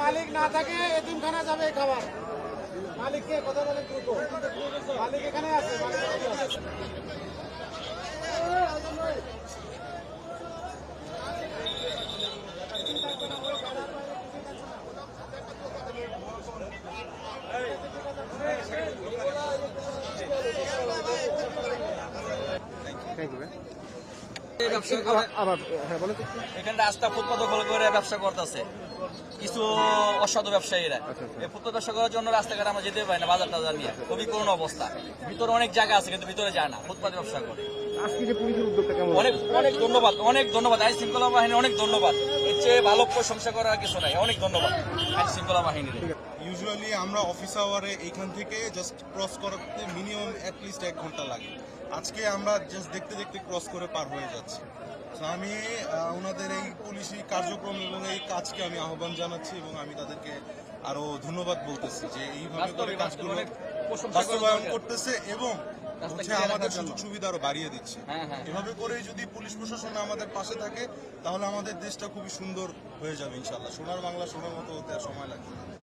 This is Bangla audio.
মালিক না থাকে এতিমখানা যাবে খাবার। মালিককে কথা বলেন দ্রুত। মালিক এখানে আছে। এখানে রাস্তা ফুটপাত দখল করে ব্যবসা করতেছে কিছু অসাধু ব্যবসায়ীরা। এই ফুটপাত ব্যবসা করার জন্য রাস্তাঘাট আমরা যেতে পারি না, বাজার টাজার নিয়ে খুবই করুণ অবস্থা। ভিতরে অনেক জায়গা আছে কিন্তু ভিতরে যায় না, ফুটপাত ব্যবসা করে। অনেক ধন্যবাদ আইন শৃঙ্খলা বাহিনী, অনেক ধন্যবাদ। এর চেয়ে ভালো প্রশংসা করার কিছু নাই, অনেক ধন্যবাদ আইন শৃঙ্খলা বাহিনীর। ইউজুয়ালি আমরা অফিস আওয়ারে এইখান থেকে জাস্ট ক্রস করতে মিনিমাম অ্যাটলিস্ট 1 ঘন্টা লাগে। আজকে আমরা জাস্ট দেখতে দেখতে ক্রস করে পার হয়ে যাচ্ছি। তো আমি ওনাদের এই পুলিশি কার্যক্রম এবং এই কাজকে আমি আহ্বান জানাচ্ছি এবং আমি তাদেরকে আরো ধন্যবাদ বলতেছি যে এইভাবে করে কাজগুলো বাস্তবায়ন করতেছে এবং আমাদের সুযোগ সুবিধা আরো বাড়িয়ে দিচ্ছে। এভাবে করে যদি পুলিশ প্রশাসন আমাদের পাশে থাকে তাহলে আমাদের দেশটা খুবই সুন্দর হয়ে যাবে ইনশাল্লাহ। সোনার বাংলা সোনার মতো হতে আর সময় লাগবে না।